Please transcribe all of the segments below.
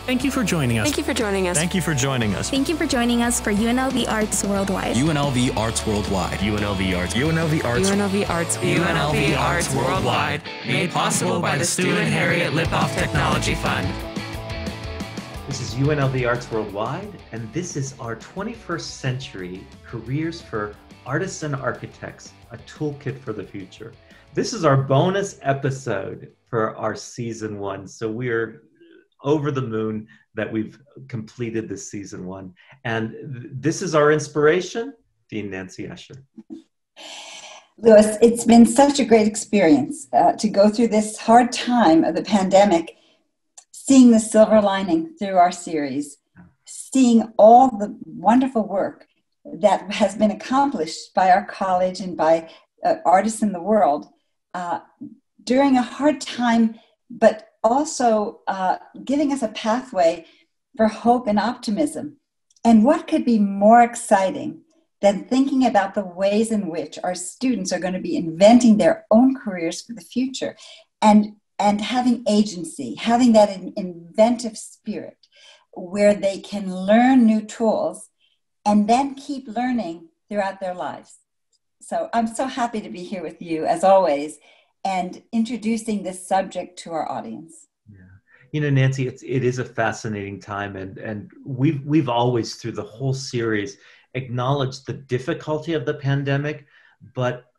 Thank you for joining us. Thank you for joining us. Thank you for joining us. Thank you for joining us for UNLV Arts Worldwide. UNLV Arts Worldwide. UNLV Arts. UNLV Arts. UNLV Arts. UNLV Arts Worldwide, made possible by the Stu and Harriet Lipoff Technology Fund. This is UNLV Arts Worldwide, and this is our 21st Century Careers for Artists and Architects, a toolkit for the future. This is our bonus episode for our season 1. So we're over the moon that we've completed this season 1. And this is our inspiration, Dean Nancy Uscher. Louis, it's been such a great experience to go through this hard time of the pandemic, seeing the silver lining through our series, seeing all the wonderful work that has been accomplished by our college and by artists in the world during a hard time, but also giving us a pathway for hope and optimism. And what could be more exciting than thinking about the ways in which our students are going to be inventing their own careers for the future and having agency, having that inventive spirit where they can learn new tools and then keep learning throughout their lives. So I'm so happy to be here with you, as always, and introducing this subject to our audience. Yeah, you know, Nancy, it is a fascinating time, and we've always, through the whole series, acknowledged the difficulty of the pandemic, but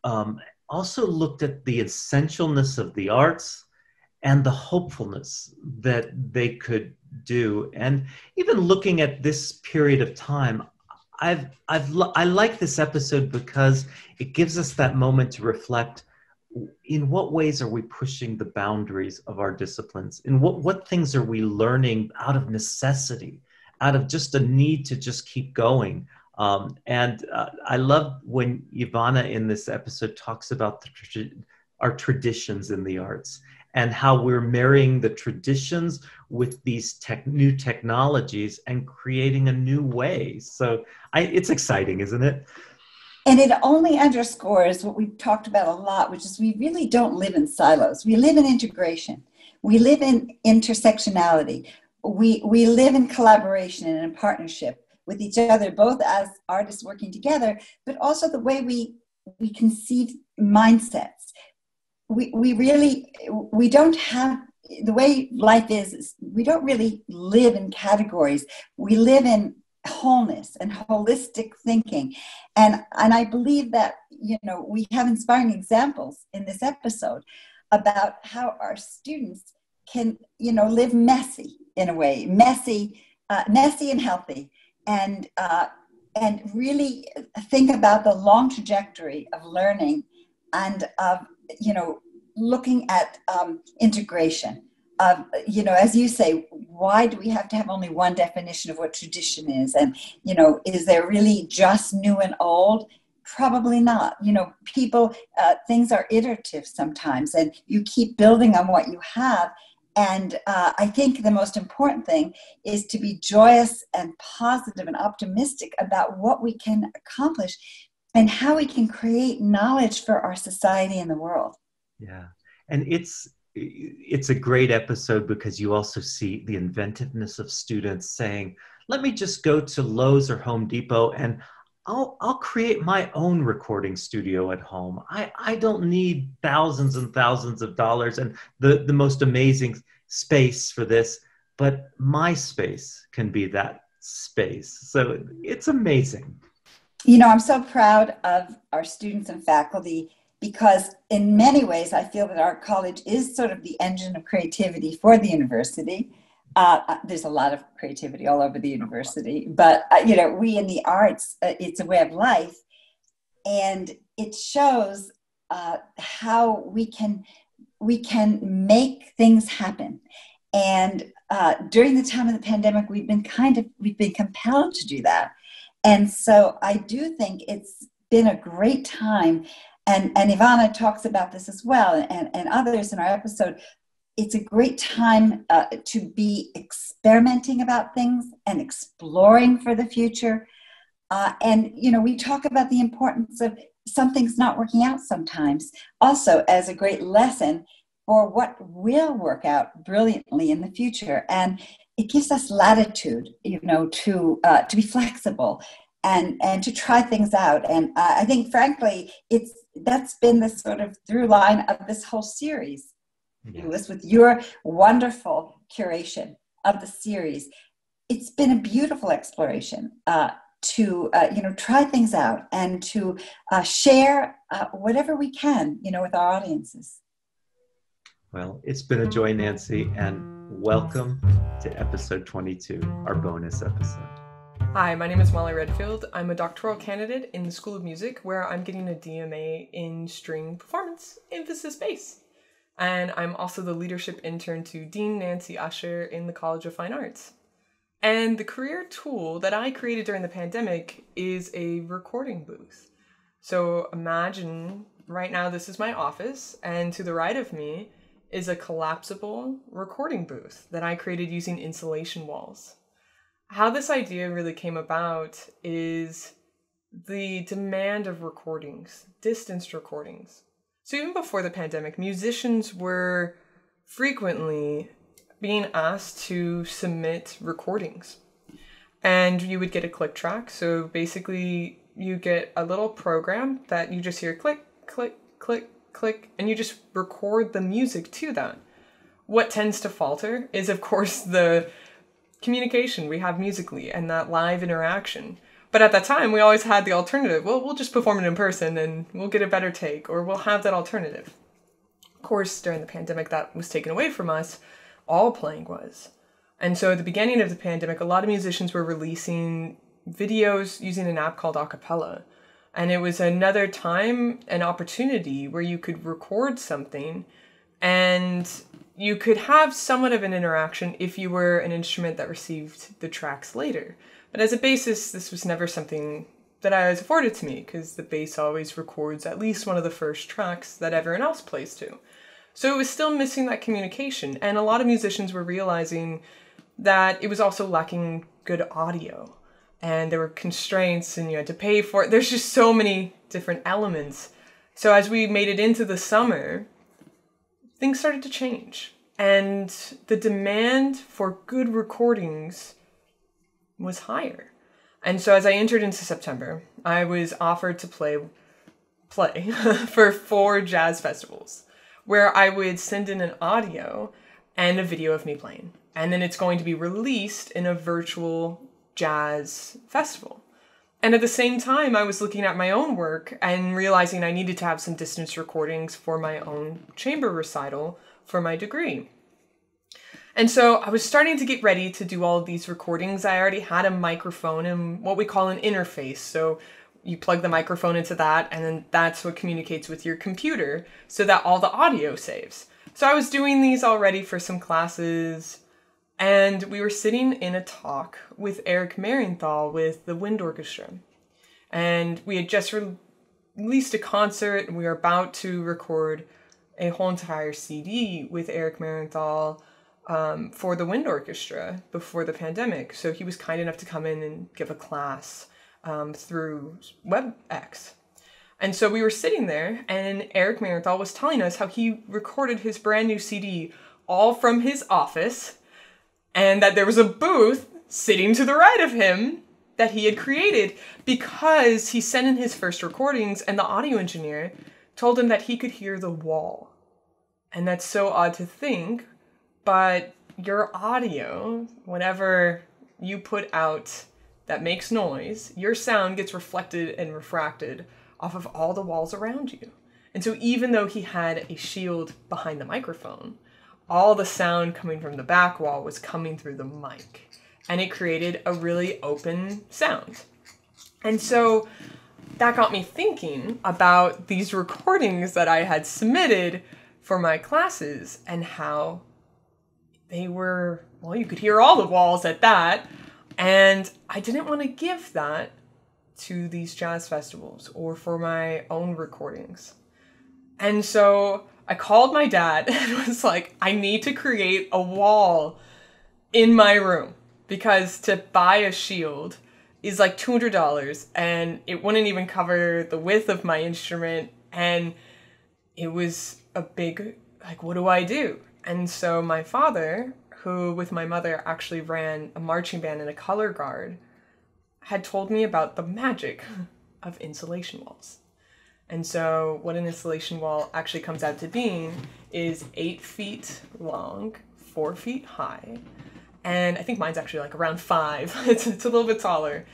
also looked at the essentialness of the arts and the hopefulness that they could do. And even looking at this period of time, I like this episode because it gives us that moment to reflect. In what ways are we pushing the boundaries of our disciplines? And what things are we learning out of necessity, out of just a need to just keep going? I love when Ivana in this episode talks about our traditions in the arts and how we're marrying the traditions with these new technologies and creating a new way. So it's exciting, isn't it? And it only underscores what we've talked about a lot, which is we really don't live in silos. We live in integration. We live in intersectionality. We live in collaboration and in partnership with each other, both as artists working together, but also the way we conceive mindsets. We don't have, the way life is we don't really live in categories. We live in wholeness and holistic thinking. And I believe that, you know, we have inspiring examples in this episode about how our students can, you know, live messy in a way, messy and healthy, and really think about the long trajectory of learning and of, you know, looking at integration of, you know, as you say, why do we have to have only one definition of what tradition is? And, you know, is there really just new and old? Probably not. You know, people, things are iterative sometimes, and you keep building on what you have. And I think the most important thing is to be joyous and positive and optimistic about what we can accomplish and how we can create knowledge for our society and the world. Yeah. And it's a great episode because you also see the inventiveness of students saying, let me just go to Lowe's or Home Depot and I'll create my own recording studio at home. I don't need thousands and thousands of dollars and the most amazing space for this, but my space can be that space. So it's amazing. You know, I'm so proud of our students and faculty because in many ways, I feel that our college is sort of the engine of creativity for the university. There's a lot of creativity all over the university, but, you know, we in the arts, it's a way of life. And it shows how we can make things happen. And during the time of the pandemic, we've been compelled to do that. And so I do think it's been a great time. And Ivana talks about this as well, and others in our episode. It's a great time to be experimenting about things and exploring for the future. And, you know, we talk about the importance of something's not working out sometimes, also as a great lesson for what will work out brilliantly in the future. And it gives us latitude, to be flexible and to try things out. And I think, frankly, that's been the sort of through line of this whole series. Yes. Louis, with your wonderful curation of the series, it's been a beautiful exploration to try things out and to share whatever we can, with our audiences. Well, it's been a joy, Nancy, and welcome to episode 22, our bonus episode. Hi, my name is Molly Redfield. I'm a doctoral candidate in the School of Music, where I'm getting a DMA in string performance, emphasis bass. And I'm also the leadership intern to Dean Nancy Uscher in the College of Fine Arts. And the career tool that I created during the pandemic is a recording booth. So imagine right now this is my office, and to the right of me is a collapsible recording booth that I created using insulation walls. How this idea really came about is the demand of recordings, distanced recordings. So even before the pandemic, musicians were frequently being asked to submit recordings. And you would get a click track. So basically you get a little program that you just hear click, click, click, click, and you just record the music to that. What tends to falter is, of course, the communication we have musically and that live interaction. But at that time, we always had the alternative. Well, we'll just perform it in person and we'll get a better take, or we'll have that alternative. Of course, during the pandemic, that was taken away from us. All playing was. And so at the beginning of the pandemic, a lot of musicians were releasing videos using an app called Acapella. And it was another time, an opportunity where you could record something and you could have somewhat of an interaction if you were an instrument that received the tracks later. But as a bassist, this was never something that I was afforded to me, because the bass always records at least one of the first tracks that everyone else plays to. So it was still missing that communication. And a lot of musicians were realizing that it was also lacking good audio. And there were constraints and you had to pay for it. There's just so many different elements. So as we made it into the summer, things started to change. And the demand for good recordings was higher. And so as I entered into September, I was offered to play for 4 jazz festivals, where I would send in an audio and a video of me playing. And then it's going to be released in a virtual jazz festival. And at the same time, I was looking at my own work and realizing I needed to have some distance recordings for my own chamber recital for my degree. And so I was starting to get ready to do all of these recordings. I already had a microphone and what we call an interface. So you plug the microphone into that, and then that's what communicates with your computer so that all the audio saves. So I was doing these already for some classes, and we were sitting in a talk with Eric Marienthal with the Wind Orchestra. And we had just released a concert, and we were about to record a whole entire CD with Eric Marienthal for the Wind Orchestra before the pandemic. So he was kind enough to come in and give a class through WebEx. And so we were sitting there, and Eric Marienthal was telling us how he recorded his brand new CD all from his office, and that there was a booth sitting to the right of him that he had created because he sent in his first recordings, and the audio engineer told him that he could hear the wall. And that's so odd to think, but your audio, whenever you put out that makes noise, your sound gets reflected and refracted off of all the walls around you. And so even though he had a shield behind the microphone, all the sound coming from the back wall was coming through the mic. And it created a really open sound. And so that got me thinking about these recordings that I had submitted for my classes and how they were, well, you could hear all the walls at that. And I didn't want to give that to these jazz festivals or for my own recordings. And so I called my dad and was like, I need to create a wall in my room because to buy a shield is like $200 and it wouldn't even cover the width of my instrument. And it was a big like, what do I do? And so my father, who with my mother actually ran a marching band and a color guard, had told me about the magic of insulation walls. And so what an insulation wall actually comes out to being is 8 feet long, 4 feet high. And I think mine's actually like around 5. It's a little bit taller.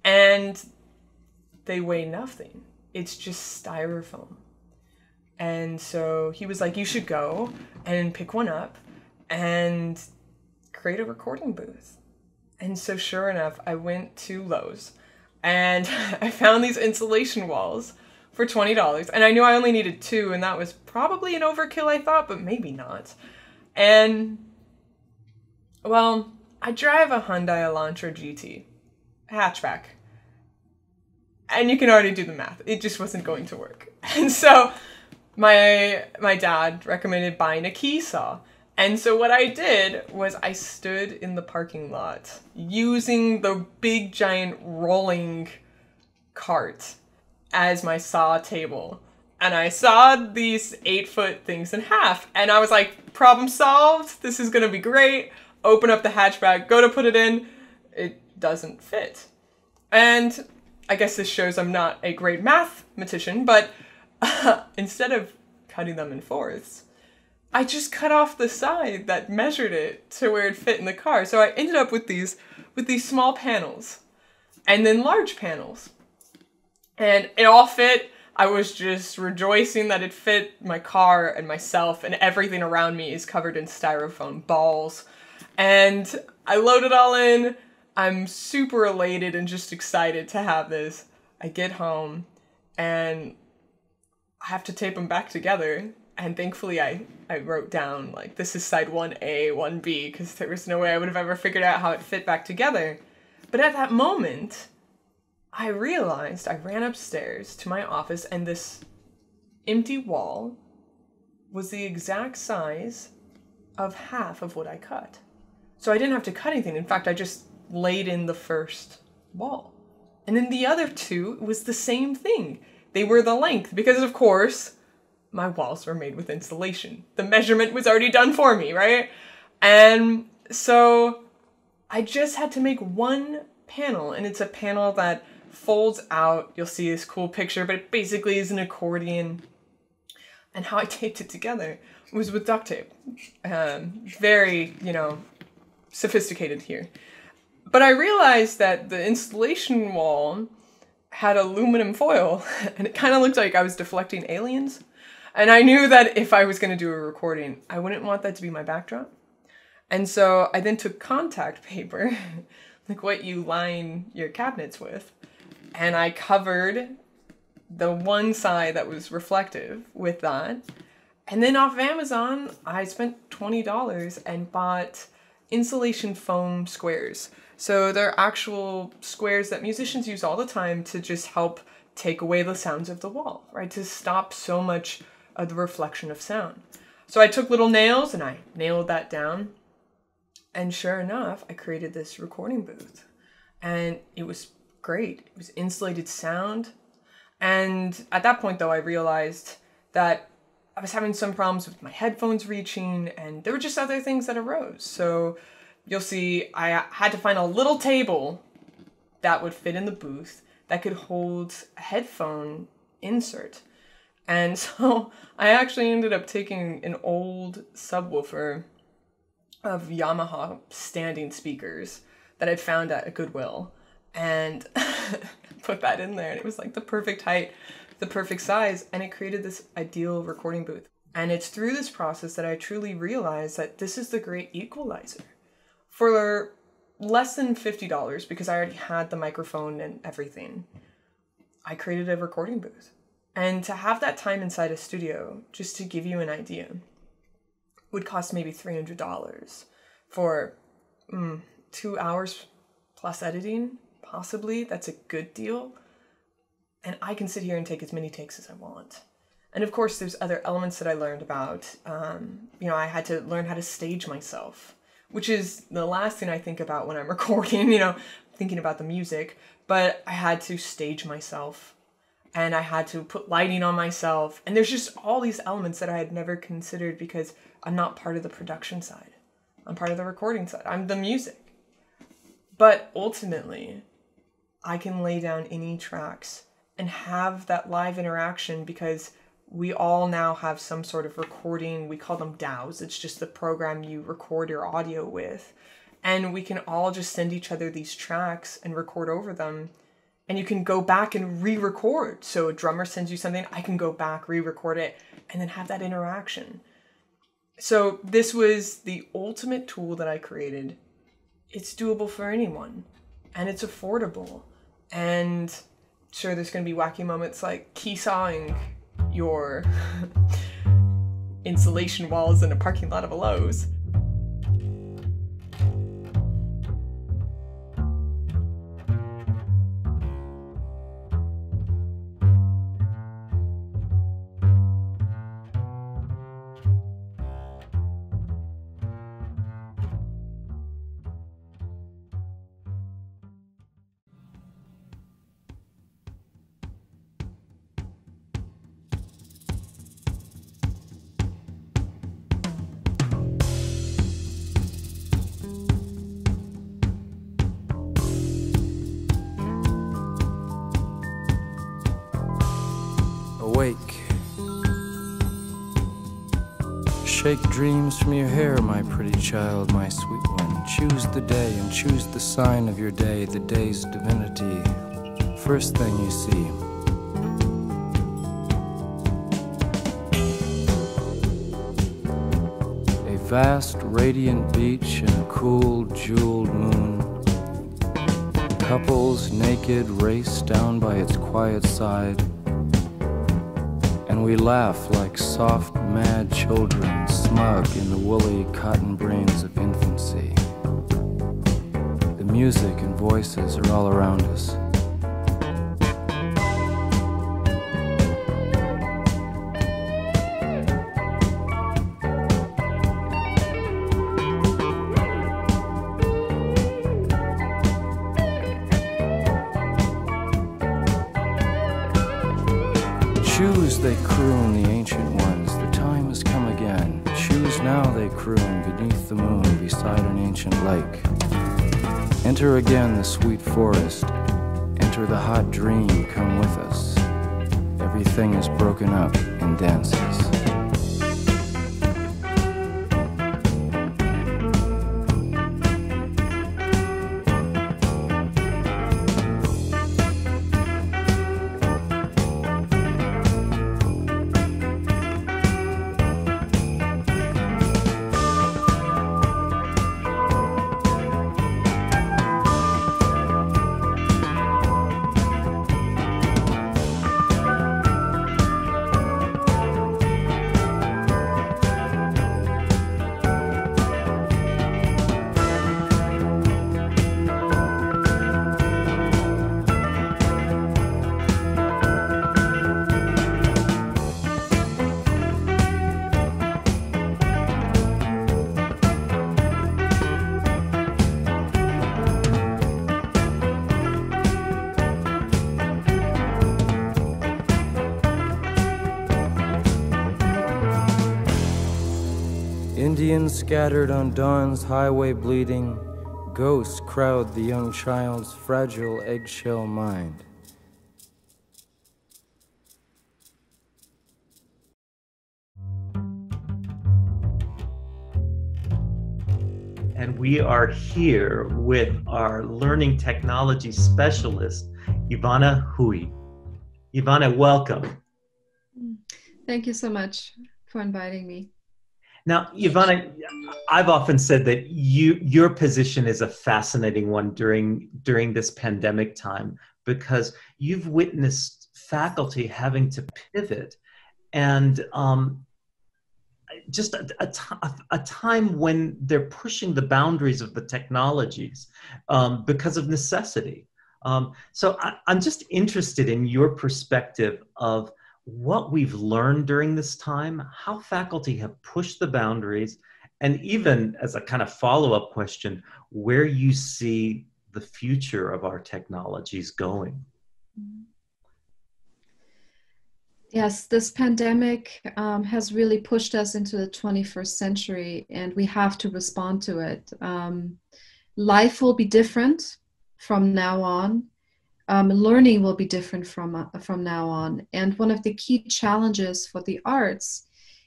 And they weigh nothing. It's just styrofoam. And so he was like, you should go and pick one up and create a recording booth. And so sure enough, I went to Lowe's and I found these insulation walls for $20. And I knew I only needed 2, and that was probably an overkill, I thought, but maybe not. And, well, I drive a Hyundai Elantra GT, hatchback. And you can already do the math. It just wasn't going to work. And so my dad recommended buying a key saw. And so what I did was I stood in the parking lot using the big giant rolling cart as my saw table. And I sawed these 8-foot things in half. And I was like, problem solved. This is going to be great. Open up the hatchback, go to put it in. It doesn't fit. And I guess this shows I'm not a great mathematician, but instead of cutting them in fourths, I just cut off the side that measured it to where it fit in the car. So I ended up with these small panels and then large panels. And it all fit. I was just rejoicing that it fit my car and myself, and everything around me is covered in styrofoam balls. And I load it all in. I'm super elated and just excited to have this. I get home and I have to tape them back together. And thankfully I wrote down, like, this is side 1A, 1B, because there was no way I would have ever figured out how it fit back together. But at that moment, I realized I ran upstairs to my office and this empty wall was the exact size of half of what I cut. So I didn't have to cut anything. In fact, I just laid in the first wall. And then the other 2 was the same thing. They were the length because, of course, my walls were made with insulation. The measurement was already done for me, right? And so I just had to make one panel, and it's a panel that folds out. You'll see this cool picture, but it basically is an accordion. And how I taped it together was with duct tape. Very, sophisticated here. But I realized that the installation wall had aluminum foil, and it kind of looked like I was deflecting aliens. And I knew that if I was going to do a recording, I wouldn't want that to be my backdrop. And so I then took contact paper, like what you line your cabinets with, and I covered the one side that was reflective with that. And then off of Amazon, I spent $20 and bought insulation foam squares. So they're actual squares that musicians use all the time to just help take away the sounds of the wall, right? To stop so much of the reflection of sound. So I took little nails and I nailed that down. And sure enough, I created this recording booth. And it was great. It was insulated sound. And at that point, though, I realized that I was having some problems with my headphones reaching, and there were just other things that arose. So you'll see I had to find a little table that would fit in the booth that could hold a headphone insert. And so I actually ended up taking an old subwoofer of Yamaha standing speakers that I'd found at a Goodwill and put that in there. And it was like the perfect height, the perfect size, and it created this ideal recording booth. And it's through this process that I truly realized that this is the great equalizer. For less than $50, because I already had the microphone and everything, I created a recording booth. And to have that time inside a studio, just to give you an idea, would cost maybe $300 for 2 hours plus editing, possibly. That's a good deal. And I can sit here and take as many takes as I want. And of course, there's other elements that I learned about. I had to learn how to stage myself, which is the last thing I think about when I'm recording, thinking about the music. But I had to stage myself. and I had to put lighting on myself. And there's just all these elements that I had never considered because I'm not part of the production side. I'm part of the recording side. I'm the music. But ultimately, I can lay down any tracks and have that live interaction because we all now have some sort of recording. We call them DAWs. It's just the program you record your audio with. And we can all just send each other these tracks and record over them. And you can go back and re-record. So a drummer sends you something, I can go back, re-record it, and then have that interaction. So this was the ultimate tool that I created. It's doable for anyone. And it's affordable. And sure, there's going to be wacky moments like key sawing your insulation walls in a parking lot of a Lowe's. Awake. Shake dreams from your hair, my pretty child, my sweet one. Choose the day and choose the sign of your day, the day's divinity. First thing you see. A vast, radiant beach and a cool, jeweled moon. Couples naked race down by its quiet side. And we laugh like soft, mad children, smug in the woolly cotton brains of infancy. The music and voices are all around us. Choose, they croon, the ancient ones, the time has come again. Choose now, they croon, beneath the moon, beside an ancient lake. Enter again the sweet forest, enter the hot dream, come with us. Everything is broken up in dances. Indians scattered on dawn's highway bleeding, ghosts crowd the young child's fragile eggshell mind. And we are here with our learning technology specialist, Ivana Hui. Ivana, welcome. Thank you so much for inviting me. Now, Ivana, I've often said that your position is a fascinating one during this pandemic time because you've witnessed faculty having to pivot and just a time when they're pushing the boundaries of the technologies because of necessity. So I'm just interested in your perspective of what we've learned during this time, how faculty have pushed the boundaries, and even as a kind of follow-up question, where you see the future of our technologies going. Yes, this pandemic has really pushed us into the 21st century, and we have to respond to it. Life will be different from now on. Learning will be different from now on. And one of the key challenges for the arts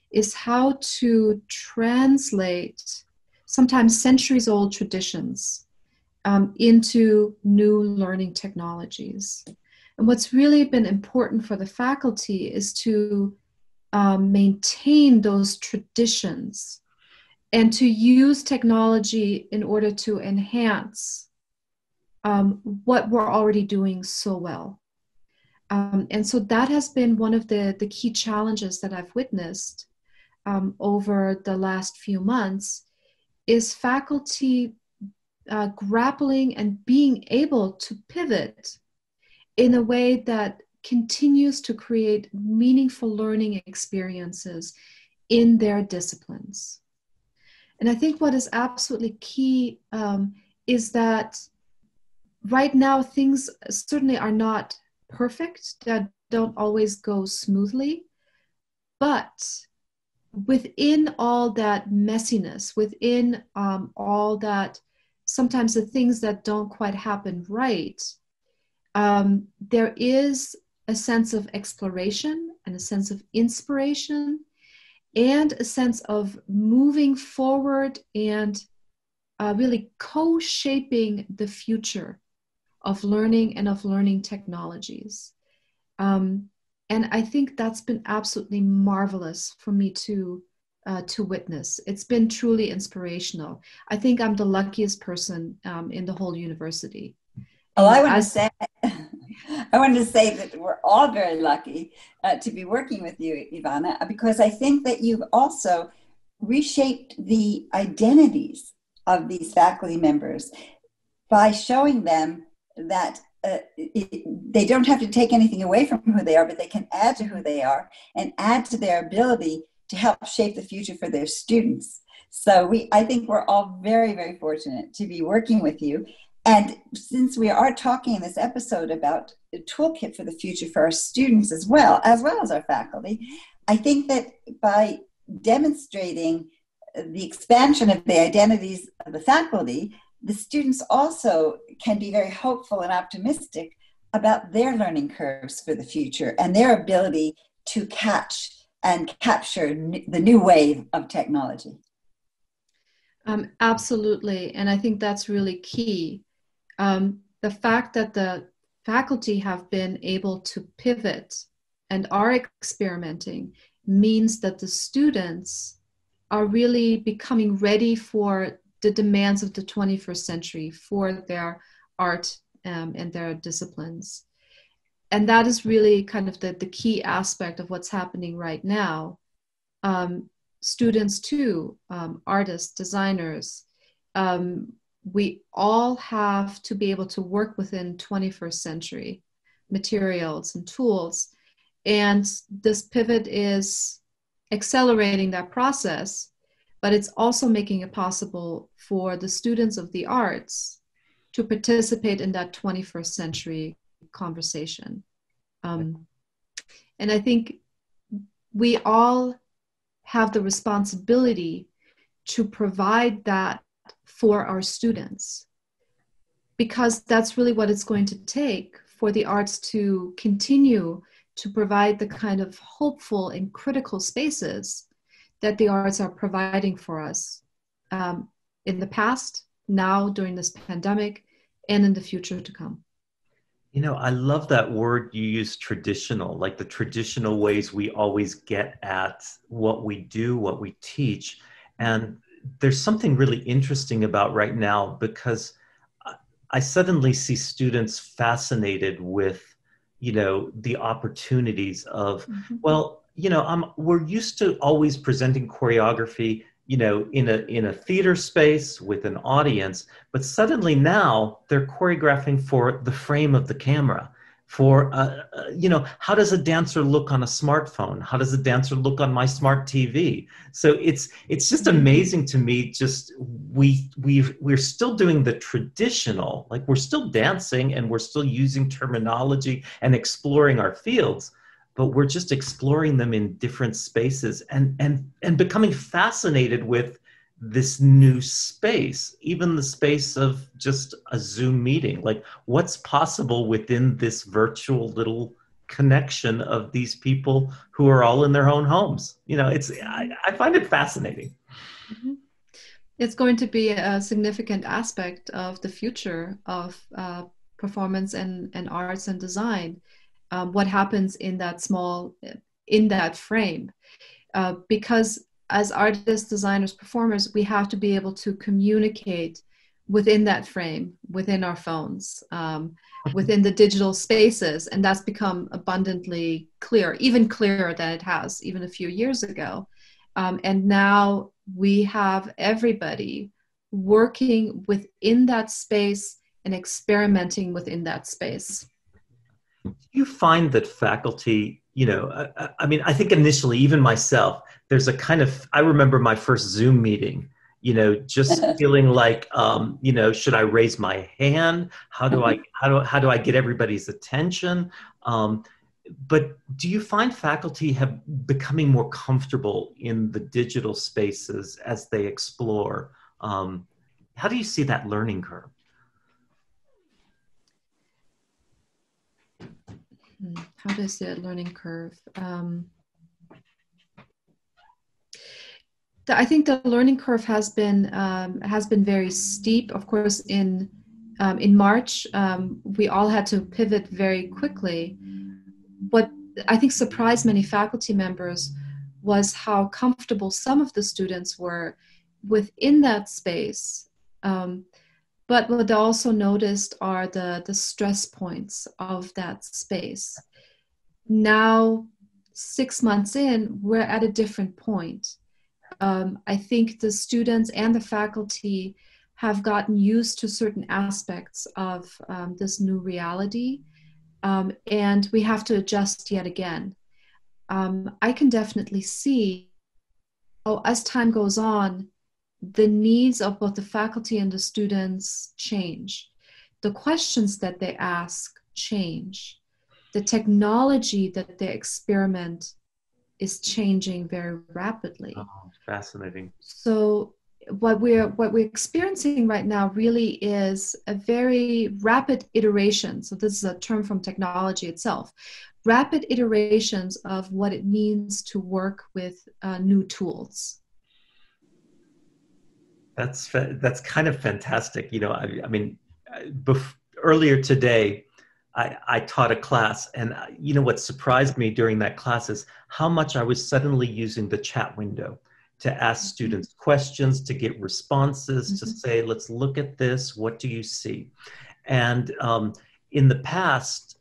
is how to translate sometimes centuries-old traditions into new learning technologies. And what's really been important for the faculty is to maintain those traditions and to use technology in order to enhance what we're already doing so well. And so that has been one of the key challenges that I've witnessed over the last few months, is faculty grappling and being able to pivot in a way that continues to create meaningful learning experiences in their disciplines. And I think what is absolutely key is that right now things certainly are not perfect, that don't always go smoothly, but within all that messiness, within all that, sometimes the things that don't quite happen right, there is a sense of exploration and a sense of inspiration and a sense of moving forward and really co-shaping the future of learning and of learning technologies. And I think that's been absolutely marvelous for me to witness. It's been truly inspirational. I think I'm the luckiest person in the whole university. Well, I wanted to say that we're all very lucky to be working with you, Ivana, because I think that you've also reshaped the identities of these faculty members by showing them that they don't have to take anything away from who they are, but they can add to who they are and add to their ability to help shape the future for their students. So I think we're all very, very fortunate to be working with you. And since we are talking in this episode about the toolkit for the future for our students as well as our faculty, I think that by demonstrating the expansion of the identities of the faculty, the students also can be very hopeful and optimistic about their learning curves for the future and their ability to catch and capture the new wave of technology. Absolutely. And I think that's really key. The fact that the faculty have been able to pivot and are experimenting means that the students are really becoming ready for the demands of the 21st century for their art and their disciplines. And that is really kind of the key aspect of what's happening right now. Students too, artists, designers, we all have to be able to work within 21st century materials and tools. And this pivot is accelerating that process, but it's also making it possible for the students of the arts to participate in that 21st century conversation. And I think we all have the responsibility to provide that for our students, because that's really what it's going to take for the arts to continue to provide the kind of hopeful and critical spaces that the arts are providing for us in the past, now during this pandemic, and in the future to come. You know, I love that word you use, traditional, like the traditional ways we always get at what we do, what we teach. And there's something really interesting about right now, because I suddenly see students fascinated with, you know, the opportunities of, well, you know, we're used to always presenting choreography, you know, in a theater space with an audience, but suddenly now they're choreographing for the frame of the camera. For, you know, how does a dancer look on a smartphone? How does a dancer look on my smart TV? So it's just amazing to me. Just we're still doing the traditional, like we're still dancing and we're still using terminology and exploring our fields, but we're just exploring them in different spaces and becoming fascinated with this new space, even the space of just a Zoom meeting. Like, what's possible within this virtual little connection of these people who are all in their own homes? You know, I find it fascinating. Mm-hmm. It's going to be a significant aspect of the future of performance and arts and design. What happens in that frame, because as artists, designers, performers, we have to be able to communicate within that frame, within our phones, within the digital spaces, and that's become abundantly clear, even clearer than it has even a few years ago. And now we have everybody working within that space and experimenting within that space. Do you find that faculty, you know, I mean, I think initially, even myself, there's a kind of, I remember my first Zoom meeting, you know, just feeling like, you know, should I raise my hand? How do I get everybody's attention? But do you find faculty have becoming more comfortable in the digital spaces as they explore? How do you see that learning curve? How do I see that learning curve? I think the learning curve has been very steep. Of course, in March, we all had to pivot very quickly. What I think surprised many faculty members was how comfortable some of the students were within that space. But what I also noticed are the stress points of that space. Now, 6 months in, we're at a different point. I think the students and the faculty have gotten used to certain aspects of this new reality, and we have to adjust yet again. I can definitely see, as time goes on, the needs of both the faculty and the students change. The questions that they ask change. The technology that they experiment is changing very rapidly. Oh, fascinating. So what we're experiencing right now really is a very rapid iteration. So this is a term from technology itself. Rapid iterations of what it means to work with new tools. That's kind of fantastic. You know, I mean, earlier today, I taught a class, and you know what surprised me during that class is how much I was suddenly using the chat window to ask students questions, to get responses, to say, let's look at this, what do you see? And in the past,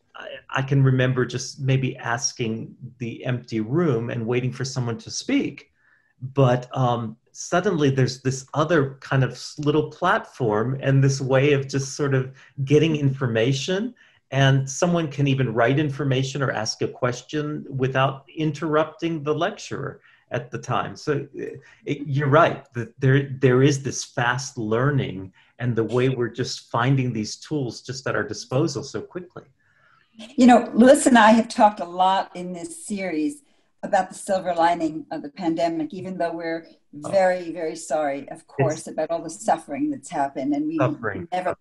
I can remember just maybe asking the empty room and waiting for someone to speak. But suddenly there's this other kind of little platform and this way of just sort of getting information, and someone can even write information or ask a question without interrupting the lecturer at the time. So you're right, that there is this fast learning and the way we're just finding these tools just at our disposal so quickly. You know, Louis and I have talked a lot in this series about the silver lining of the pandemic, even though we're very, very sorry, of course, about all the suffering that's happened. And we never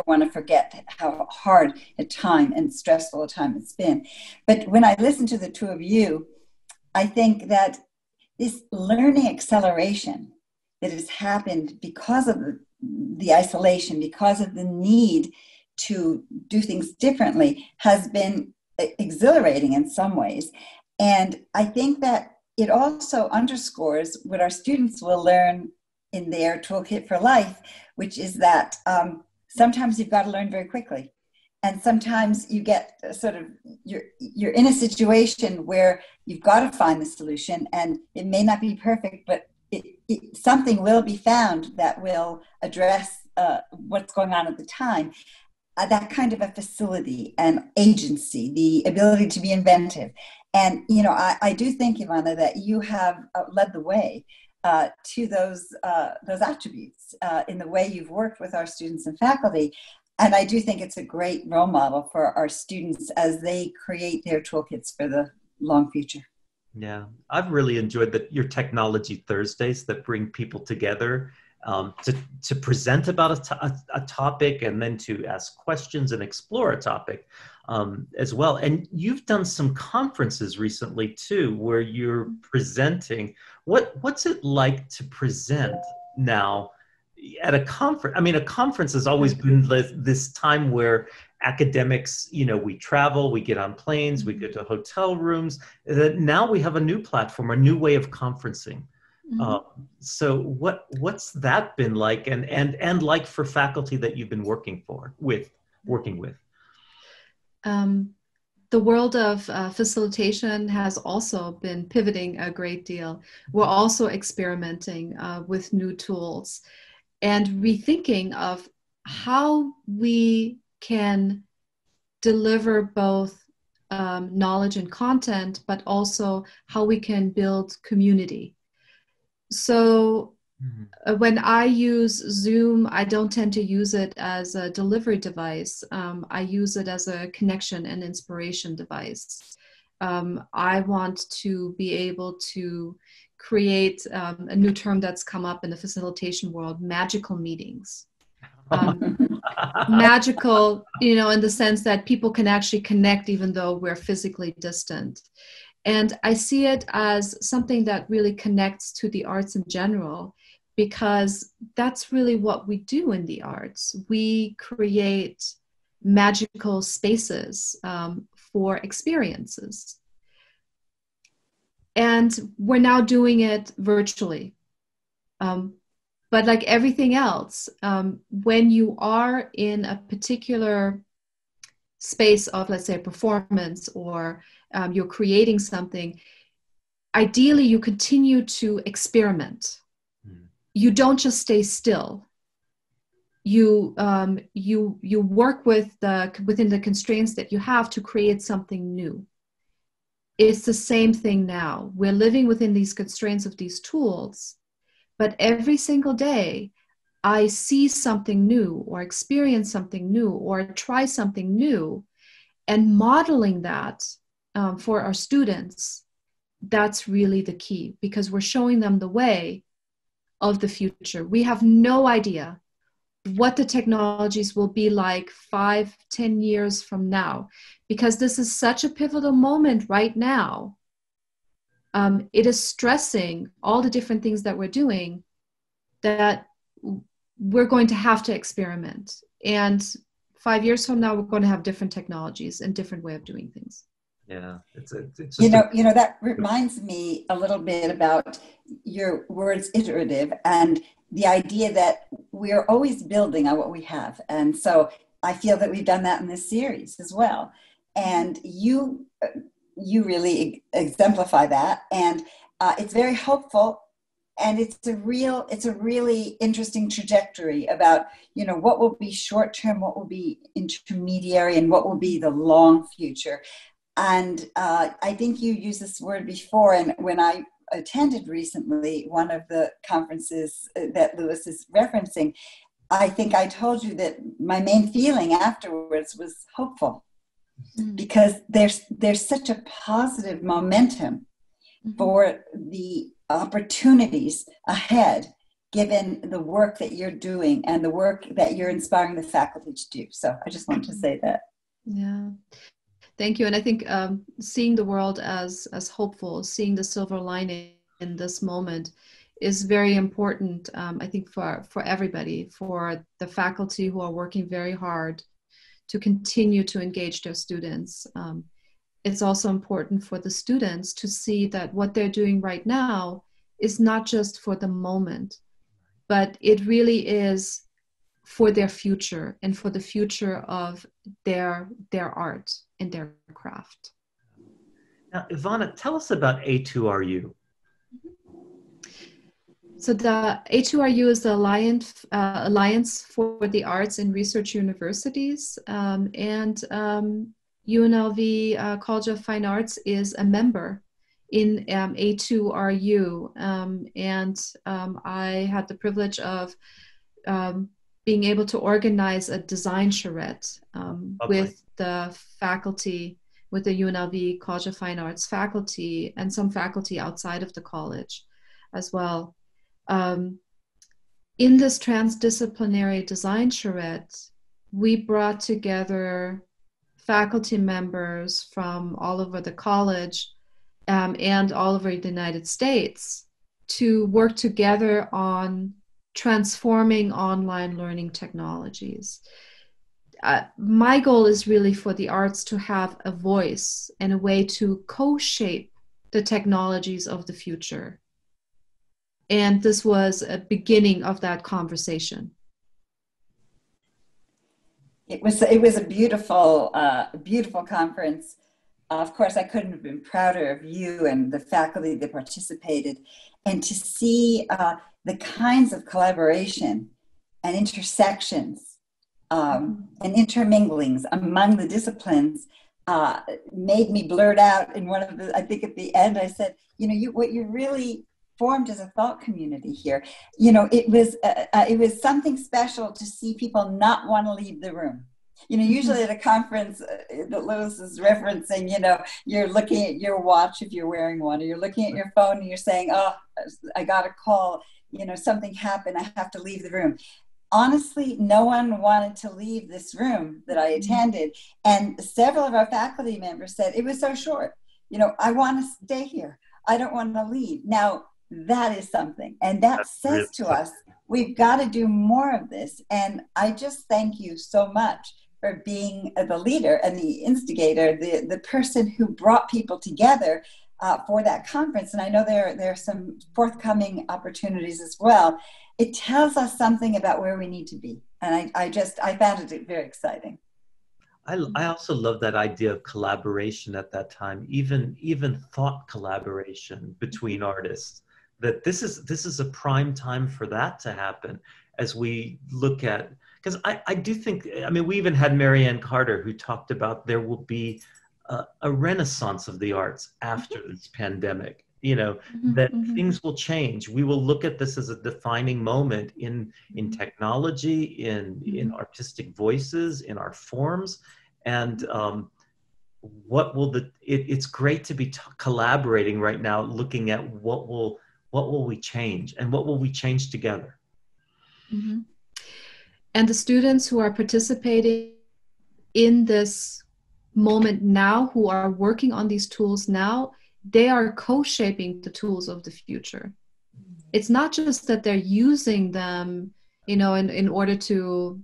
want to forget how hard a time and stressful a time it's been. But when I listen to the two of you, I think that this learning acceleration that has happened because of the isolation, because of the need to do things differently, has been exhilarating in some ways. And I think that it also underscores what our students will learn in their Toolkit for Life, which is that sometimes you've got to learn very quickly. And sometimes you get sort of, you're in a situation where you've got to find the solution, and it may not be perfect, but something will be found that will address what's going on at the time. That kind of a facility and agency, the ability to be inventive. And, you know, I do think, Ivana, that you have led the way to those attributes in the way you've worked with our students and faculty. And I do think it's a great role model for our students as they create their toolkits for the long future. Yeah, I've really enjoyed your Technology Thursdays that bring people together to present about a topic and then to ask questions and explore a topic as well. And you've done some conferences recently too, where you're presenting. What's it like to present now at a conference? I mean, a conference has always been this time where academics, we travel, we get on planes, we get to hotel rooms. Now we have a new platform, a new way of conferencing. So what's that been like, and like for faculty that you've been working with? The world of facilitation has also been pivoting a great deal. We're also experimenting with new tools and rethinking of how we can deliver both knowledge and content, but also how we can build community. So when I use Zoom, I don't tend to use it as a delivery device. I use it as a connection and inspiration device. I want to be able to create a new term that's come up in the facilitation world, magical meetings. Magical, in the sense that people can actually connect even though we're physically distant. And I see it as something that really connects to the arts in general, because that's really what we do in the arts. We create magical spaces for experiences. And we're now doing it virtually. But like everything else, when you are in a particular space of, let's say, a performance, or you're creating something, ideally you continue to experiment. You don't just stay still. You work within the constraints that you have to create something new. It's the same thing now. We're living within these constraints of these tools, but every single day I see something new or experience something new or try something new, and modeling that for our students, that's really the key, because we're showing them the way of the future. We have no idea what the technologies will be like 5-10 years from now, because this is such a pivotal moment right now. It is stressing all the different things that we're doing, that we're going to have to experiment. And 5 years from now, we're going to have different technologies and different way of doing things. Yeah, it's just that reminds me a little bit about your words iterative, and the idea that we're always building on what we have. And so I feel that we've done that in this series as well. And you really exemplify that, and it's very hopeful. And it's a really interesting trajectory about, what will be short term, what will be intermediary, and what will be the long future. And I think you used this word before, and when I attended recently one of the conferences that Louis is referencing, I think I told you that my main feeling afterwards was hopeful, because there's such a positive momentum for the opportunities ahead, given the work that you're doing and the work that you're inspiring the faculty to do. So I just wanted to say that. Yeah. Thank you. And I think seeing the world as hopeful, seeing the silver lining in this moment is very important, I think, for everybody, for the faculty who are working very hard to continue to engage their students. It's also important for the students to see that what they're doing right now is not just for the moment, but it really is for their future and for the future of their art and their craft. Now, Ivana, tell us about A2RU. So the A2RU is the Alliance for the Arts and Research Universities, and UNLV College of Fine Arts is a member in A2RU, and I had the privilege of being able to organize a design charrette with the faculty, with the UNLV College of Fine Arts faculty and some faculty outside of the college as well. In this transdisciplinary design charrette, we brought together faculty members from all over the college and all over the United States to work together on transforming online learning technologies. My goal is really for the arts to have a voice and a way to co-shape the technologies of the future. And this was a beginning of that conversation. It was a beautiful, beautiful conference. Of course, I couldn't have been prouder of you and the faculty that participated, and to see the kinds of collaboration and intersections and interminglings among the disciplines made me blurt out in one of the, I think at the end, I said, what you really formed as a thought community here. It was something special to see people not want to leave the room. Usually at a conference that Louis is referencing, you're looking at your watch if you're wearing one, or you're looking at your phone and you're saying, oh, I got a call, something happened, I have to leave the room. Honestly, no one wanted to leave this room that I attended. And several of our faculty members said, it was so short. I want to stay here. I don't want to leave. Now, that is something. And that says to us, we've got to do more of this. And I just thank you so much for being the leader and the instigator, the person who brought people together for that conference. And I know there are some forthcoming opportunities as well. It tells us something about where we need to be. And I found it very exciting. I also love that idea of collaboration at that time, even thought collaboration between artists. That this is a prime time for that to happen as we look at, because I do think, we even had Marianne Carter who talked about there will be a renaissance of the arts after this pandemic, that things will change. We will look at this as a defining moment in technology, in artistic voices, in our forms. And it's great to be collaborating right now, looking at what will we change and what will we change together. Mm-hmm. And the students who are participating in this moment now, who are working on these tools now, they are co-shaping the tools of the future. It's not just that they're using them, in order to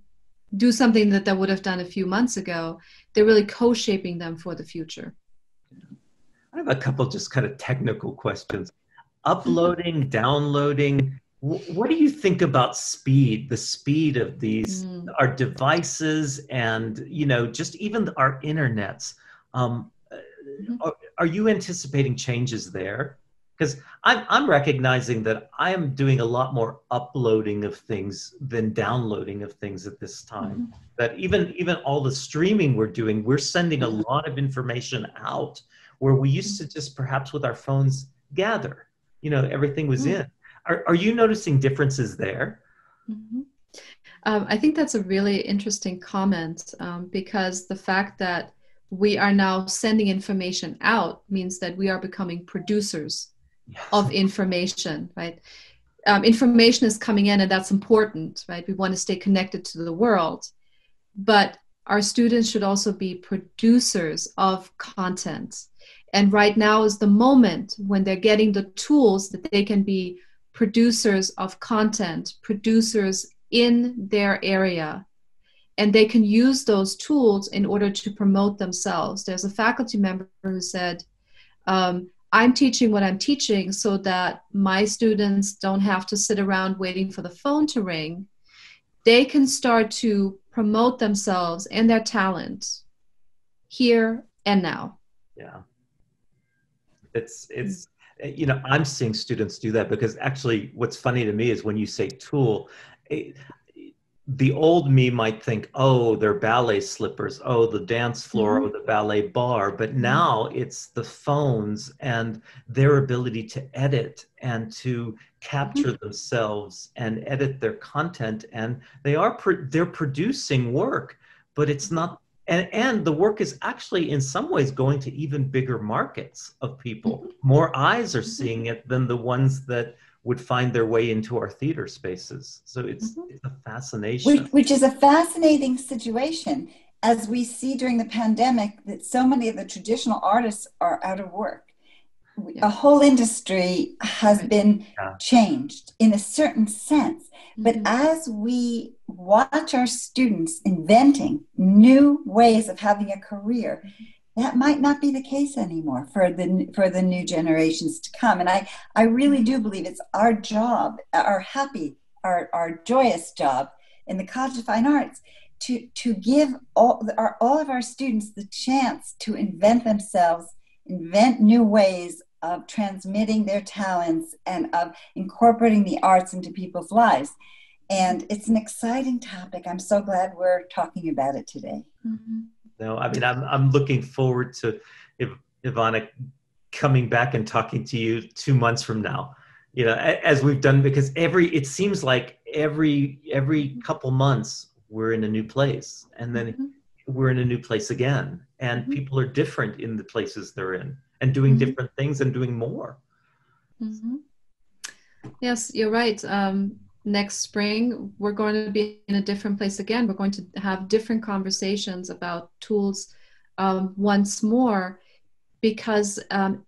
do something that they would have done a few months ago. They're really co-shaping them for the future. I have a couple just kind of technical questions. Uploading, downloading, what do you think about the speed of these, our devices and, just even our internets? Are you anticipating changes there? Because I'm recognizing that I am doing a lot more uploading of things than downloading of things at this time. That even all the streaming we're doing, we're sending a lot of information out where we used to just perhaps with our phones gather, everything was in. Are you noticing differences there? I think that's a really interesting comment because the fact that we are now sending information out means that we are becoming producers of information, right? Information is coming in and that's important, right? We want to stay connected to the world, but our students should also be producers of content. And right now is the moment when they're getting the tools that they can be producers of content, producers in their area, and they can use those tools in order to promote themselves. There's a faculty member who said, I'm teaching what I'm teaching so that my students don't have to sit around waiting for the phone to ring. They can start to promote themselves and their talent here and now. Yeah. It's I'm seeing students do that because actually what's funny to me is when you say tool, the old me might think, oh, they're ballet slippers, oh, the dance floor, or the ballet bar. But now it's the phones and their ability to edit and to capture themselves and edit their content. And they're producing work, but it's not, and the work is actually in some ways going to even bigger markets of people. More eyes are seeing it than the ones that would find their way into our theater spaces. So it's a fascination. Which is a fascinating situation, as we see during the pandemic that so many of the traditional artists are out of work. A whole industry has been changed in a certain sense. But as we watch our students inventing new ways of having a career, that might not be the case anymore for the new generations to come. And I really do believe it's our job, our joyous job in the College of Fine Arts to give all of our students the chance to invent themselves, invent new ways of transmitting their talents and of incorporating the arts into people's lives. And it's an exciting topic. I'm so glad we're talking about it today. No, I mean, I'm looking forward to Ivana coming back and talking to you 2 months from now, you know, as we've done, because it seems like every couple months we're in a new place, and then we're in a new place again, and people are different in the places they're in and doing different things and doing more. Yes, you're right. Next spring, we're going to be in a different place again. We're going to have different conversations about tools once more, because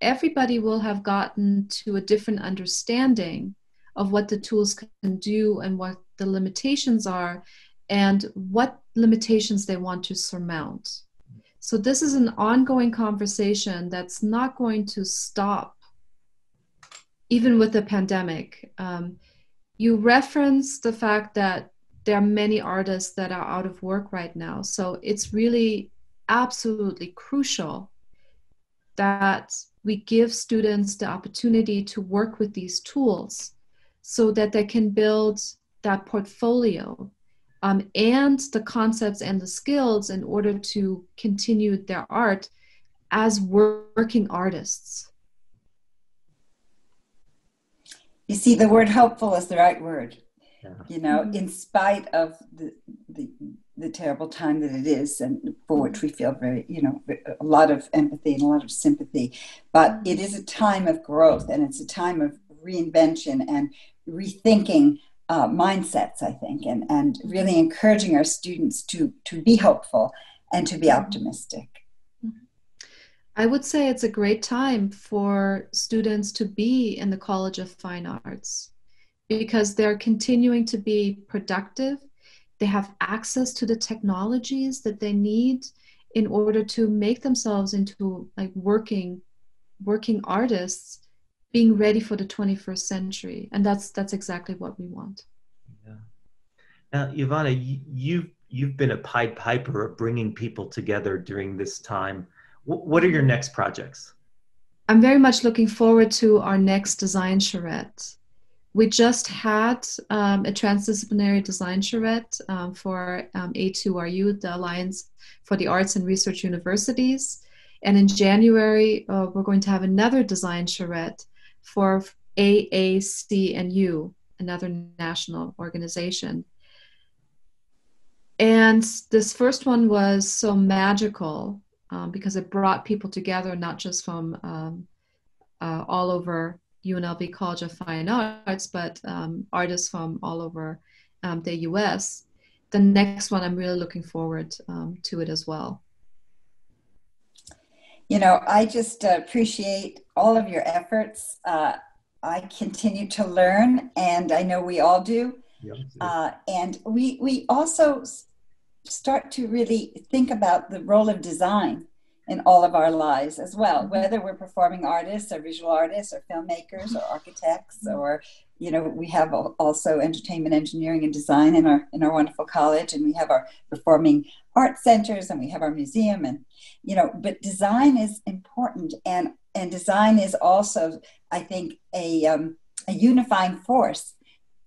everybody will have gotten to a different understanding of what the tools can do and what the limitations are and what limitations they want to surmount. So this is an ongoing conversation that's not going to stop, even with the pandemic. You referenced the fact that there are many artists that are out of work right now. So it's really absolutely crucial that we give students the opportunity to work with these tools so that they can build that portfolio and the concepts and the skills in order to continue their art as working artists. You see, the word hopeful is the right word. You know, in spite of the terrible time that it is, and for which we feel very, you know, a lot of empathy and a lot of sympathy. But it is a time of growth, and it's a time of reinvention and rethinking mindsets, I think, and really encouraging our students to be hopeful and to be optimistic. I would say it's a great time for students to be in the College of Fine Arts because they're continuing to be productive. They have access to the technologies that they need in order to make themselves into like working artists, being ready for the 21st century. And that's exactly what we want. Yeah. Now, Ivana, you've been a Pied Piper of bringing people together during this time. What are your next projects? I'm very much looking forward to our next design charrette. We just had a transdisciplinary design charrette for A2RU, the Alliance for the Arts and Research Universities. And in January, we're going to have another design charrette for AACNU, another national organization. And this first one was so magical because it brought people together, not just from all over UNLV College of Fine Arts, but artists from all over the US. The next one, I'm really looking forward to it as well. You know, I just appreciate all of your efforts. I continue to learn, and I know we all do. Yeah, and we also start to really think about the role of design in all of our lives as well, whether we're performing artists or visual artists or filmmakers or architects, or, you know, we have also entertainment engineering and design in our wonderful college, and we have our performing arts centers, and we have our museum, and, you know, but design is important, and design is also, I think, a unifying force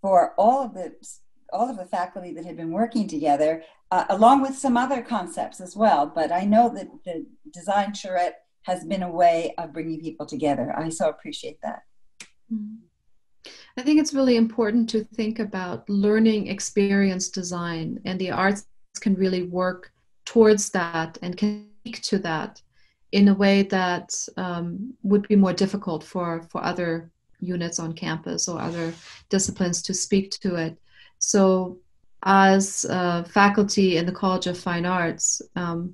for all all of the faculty that had been working together, along with some other concepts as well. But I know that the design charrette has been a way of bringing people together. I so appreciate that. I think it's really important to think about learning experience design, and the arts can really work towards that and can speak to that in a way that would be more difficult for other units on campus or other disciplines to speak to it. So as faculty in the College of Fine Arts,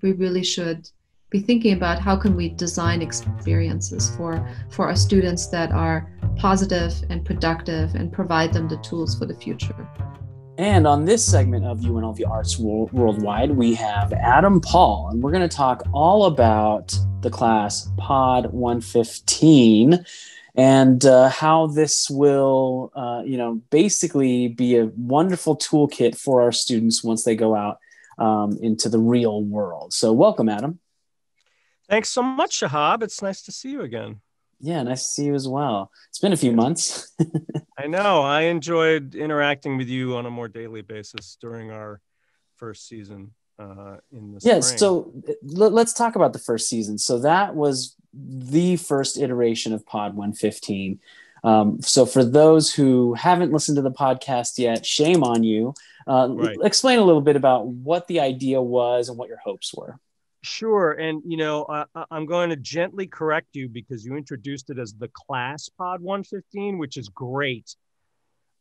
we really should be thinking about how can we design experiences for our students that are positive and productive and provide them the tools for the future. And on this segment of UNLV Arts Worldwide, we have Adam Paul, and we're going to talk all about the class Pod 115 and how this will, basically be a wonderful toolkit for our students once they go out into the real world. So welcome, Adam. Thanks so much, Shahab. It's nice to see you again. Yeah, nice to see you as well. It's been a few months. I know. I enjoyed interacting with you on a more daily basis during our first season in the spring. Yeah, so let's talk about the first season. So that was the first iteration of Pod 115. So for those who haven't listened to the podcast yet, shame on you. Right. Explain a little bit about what the idea was and what your hopes were. Sure. And, I'm going to gently correct you because you introduced it as the class Pod 115, which is great,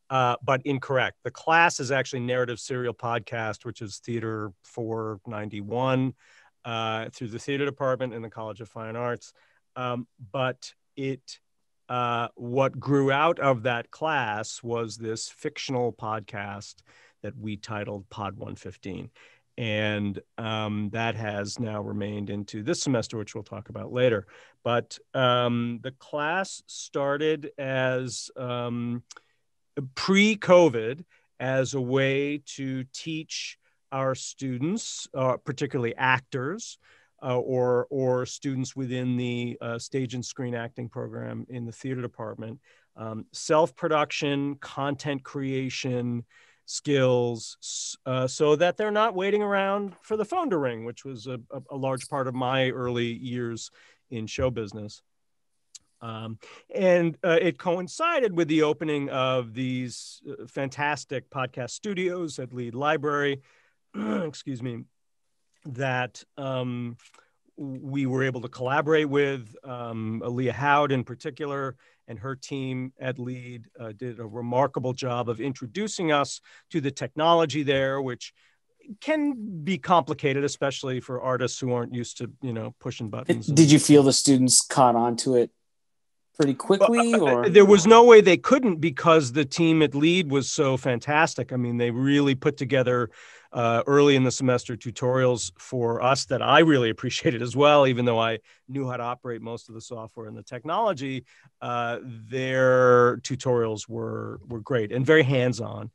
but incorrect. The class is actually Narrative Serial Podcast, which is Theater 491 through the theater department in the College of Fine Arts. But what grew out of that class was this fictional podcast that we titled Pod 115. And that has now remained into this semester, which we'll talk about later. But the class started as pre-COVID as a way to teach our students, particularly actors, or students within the stage and screen acting program in the theater department, self-production, content creation, skills, so that they're not waiting around for the phone to ring, which was a large part of my early years in show business. And it coincided with the opening of these fantastic podcast studios at Lead Library, excuse me, that we were able to collaborate with. Aaliyah Howd in particular and her team at Lead did a remarkable job of introducing us to the technology there, which can be complicated, especially for artists who aren't used to, pushing buttons. Did you feel the students caught on to it pretty quickly? Or there was no way they couldn't, because the team at Lead was so fantastic. I mean, they really put together early in the semester tutorials for us that I really appreciated as well, even though I knew how to operate most of the software and the technology. Their tutorials were great and very hands-on.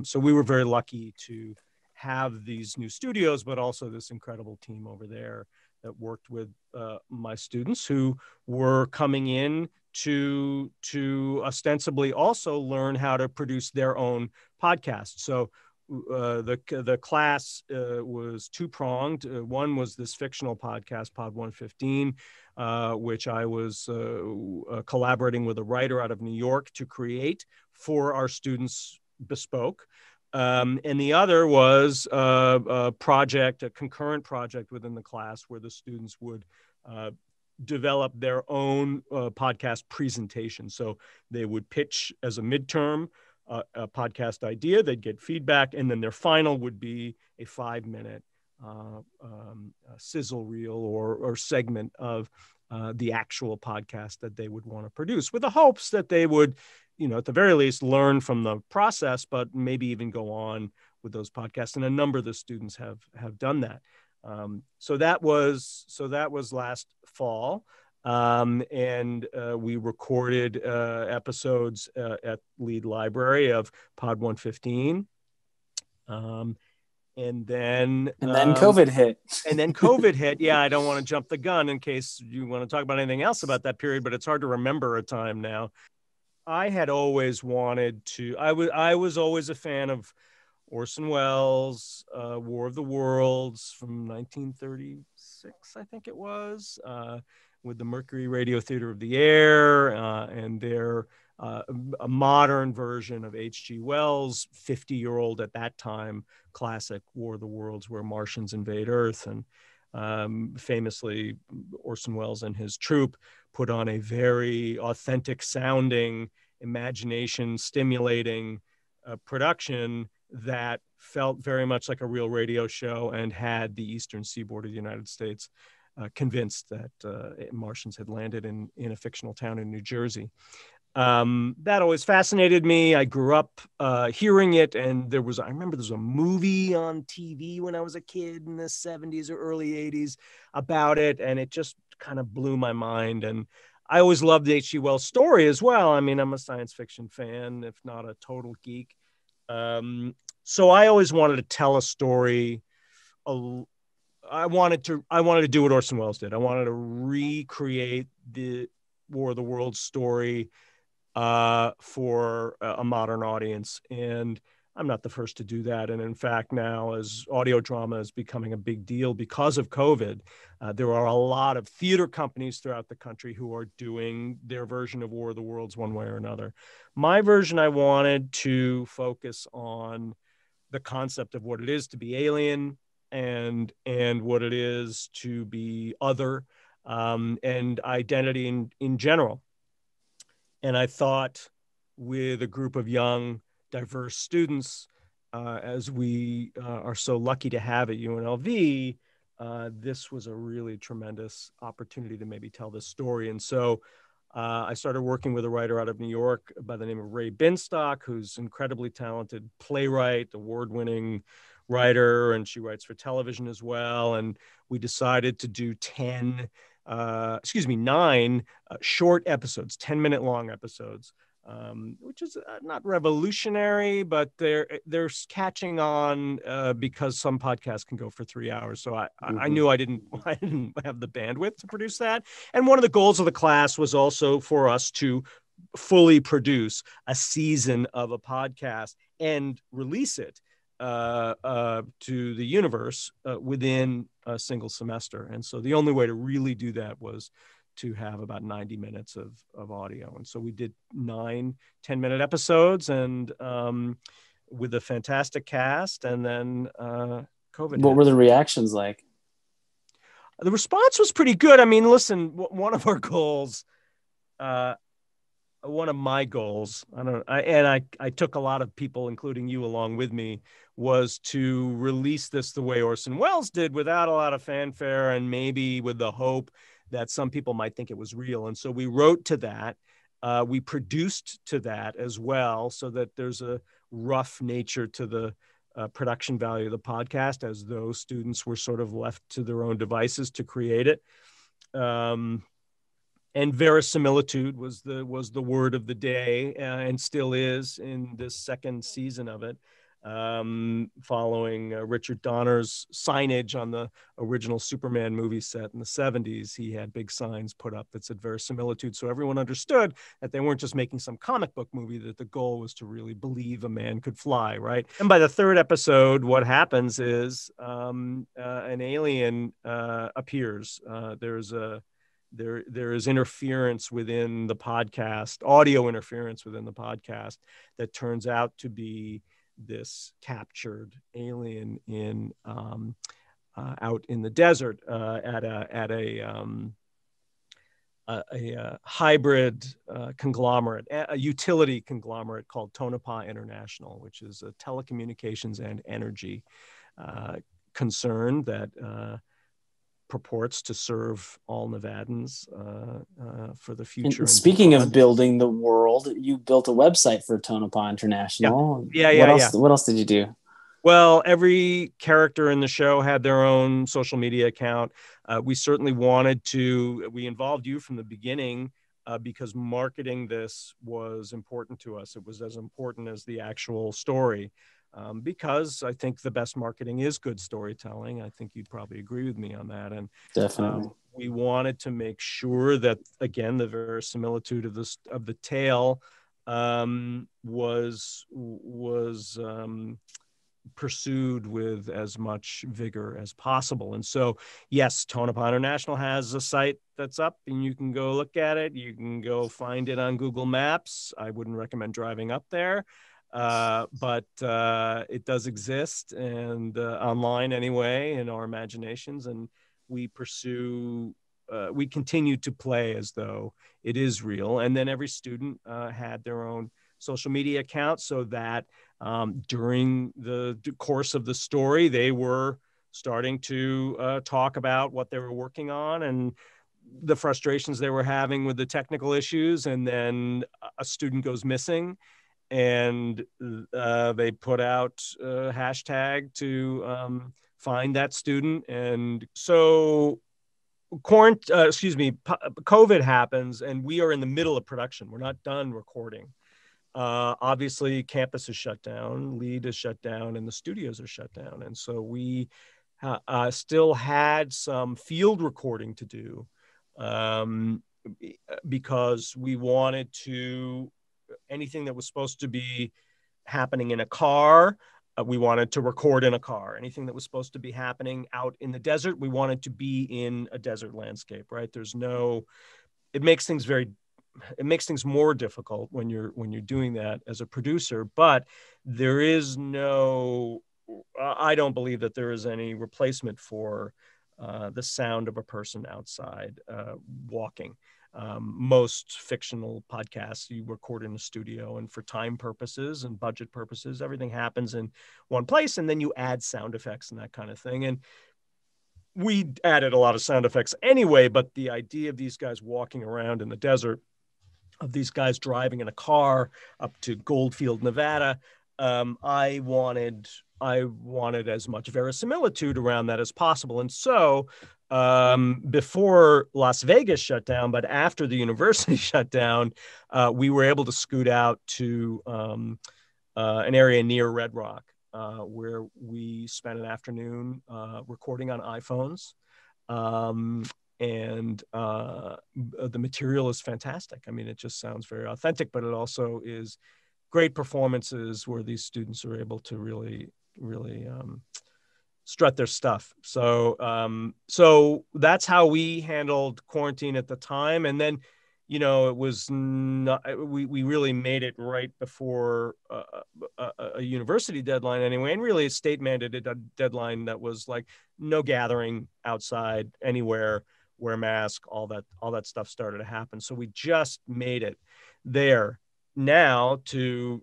So we were very lucky to have these new studios, but also this incredible team over there that worked with my students who were coming in to ostensibly also learn how to produce their own podcast. So the class was two-pronged. One was this fictional podcast, Pod 115, which I was collaborating with a writer out of New York to create for our students bespoke. And the other was a concurrent project within the class where the students would develop their own podcast presentation. So they would pitch as a midterm a podcast idea, they'd get feedback, and then their final would be a 5-minute sizzle reel or segment of the actual podcast that they would want to produce, with the hopes that they would, at the very least, learn from the process, but maybe even go on with those podcasts. And a number of the students have done that. So that was last fall. And we recorded episodes at Lead Library of Pod 115. And then COVID hit. And then COVID hit. Yeah, I don't want to jump the gun in case you want to talk about anything else about that period, but it's hard to remember a time now. I had always wanted to. I was always a fan of Orson Welles' War of the Worlds from 1936, I think it was, with the Mercury Radio Theater of the Air, and their a modern version of H.G. Wells' 50-year-old at that time classic War of the Worlds, where Martians invade Earth. And famously, Orson Welles and his troupe put on a very authentic sounding, imagination stimulating production that felt very much like a real radio show and had the eastern seaboard of the United States convinced that Martians had landed in a fictional town in New Jersey. That always fascinated me. I grew up hearing it, and I remember there was a movie on TV when I was a kid in the 70s or early 80s about it, and it just kind of blew my mind. And I always loved the H.G. Wells story as well. I mean, I'm a science fiction fan, if not a total geek. So I always wanted to tell a story. I wanted to do what Orson Welles did. I wanted to recreate the War of the Worlds story for a modern audience. And I'm not the first to do that. And in fact, now as audio drama is becoming a big deal because of COVID, there are a lot of theater companies throughout the country who are doing their version of War of the Worlds one way or another. My version, I wanted to focus on the concept of what it is to be alien and what it is to be other, and identity in general. And I thought with a group of young, diverse students, as we are so lucky to have at UNLV, this was a really tremendous opportunity to maybe tell this story. And so I started working with a writer out of New York by the name of Ray Binstock, who's incredibly talented playwright, award-winning writer, and she writes for television as well. And we decided to do 9 short episodes, 10-minute long episodes, which is not revolutionary, but they're catching on because some podcasts can go for 3 hours. So I knew I didn't have the bandwidth to produce that. And one of the goals of the class was also for us to fully produce a season of a podcast and release it to the universe within a single semester. And so the only way to really do that was to have about 90 minutes of audio. And so we did 9 10-minute episodes, and with a fantastic cast. And then COVID. What were the reactions like? The response was pretty good. I mean, listen, one of our goals, one of my goals, I took a lot of people, including you, along with me, was to release this the way Orson Welles did, without a lot of fanfare, and maybe with the hope that some people might think it was real. And so we wrote to that. We produced to that as well, so that there's a rough nature to the production value of the podcast, as those students were sort of left to their own devices to create it. And verisimilitude was the word of the day, and still is in this second season of it, following Richard Donner's signage on the original Superman movie set in the 70s. He had big signs put up that said verisimilitude, so everyone understood that they weren't just making some comic book movie, that the goal was to really believe a man could fly, right? And by the third episode, what happens is an alien appears. There is interference within the podcast, audio interference within the podcast, that turns out to be this captured alien in out in the desert at a hybrid conglomerate, a utility conglomerate called Tonopah International, which is a telecommunications and energy concern that purports to serve all Nevadans for the future. And speaking of building the world, you built a website for Tonopah International. Yeah. What else did you do? Well, every character in the show had their own social media account. We certainly we involved you from the beginning because marketing this was important to us. It was as important as the actual story. Because I think the best marketing is good storytelling. I think you'd probably agree with me on that. And definitely, we wanted to make sure that, again, the verisimilitude of the tale was pursued with as much vigor as possible. And so, yes, Tonopah International has a site that's up and you can go look at it. You can go find it on Google Maps. I wouldn't recommend driving up there, but it does exist and online anyway in our imaginations. And we we continue to play as though it is real. And then every student had their own social media account so that during the course of the story, they were starting to talk about what they were working on and the frustrations they were having with the technical issues. And then a student goes missing and they put out a hashtag to find that student. And so COVID happens and we are in the middle of production. We're not done recording. Obviously, campus is shut down, LEAD is shut down, and the studios are shut down. And so we still had some field recording to do because we wanted to, anything that was supposed to be happening in a car, we wanted to record in a car. Anything that was supposed to be happening out in the desert, we wanted to be in a desert landscape, right? It makes things more difficult when you're doing that as a producer, but there is I don't believe that there is any replacement for the sound of a person outside walking. Most fictional podcasts you record in a studio, and for time purposes and budget purposes, everything happens in one place, and then you add sound effects and that kind of thing. And we added a lot of sound effects anyway, but the idea of these guys walking around in the desert, of these guys driving in a car up to Goldfield, Nevada, I wanted as much verisimilitude around that as possible. And so before Las Vegas shut down, but after the university shut down, we were able to scoot out to an area near Red Rock, where we spent an afternoon recording on iPhones. And the material is fantastic. I mean, it just sounds very authentic, but it also is great performances where these students are able to really strut their stuff. So that's how we handled quarantine at the time. And then, it was not, we really made it right before a university deadline anyway. And really a state mandated a deadline that was like no gathering outside anywhere, wear a mask, all that stuff started to happen. So we just made it there. Now to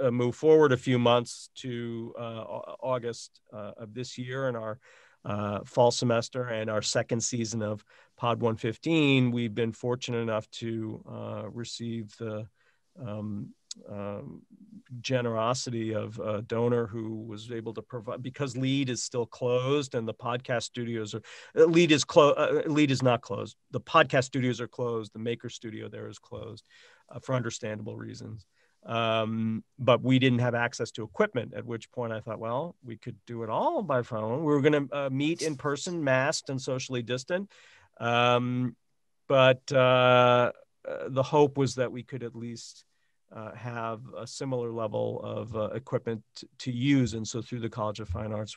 move forward a few months to August of this year in our fall semester and our second season of Pod 115, we've been fortunate enough to receive the generosity of a donor who was able to provide, because LEAD is still closed and the podcast studios LEAD is not closed. The podcast studios are closed. The Maker studio there is closed for understandable reasons. But we didn't have access to equipment, at which point I thought, well, we could do it all by phone. We were going to meet in person, masked and socially distant. But the hope was that we could at least have a similar level of equipment to use. And so through the College of Fine Arts,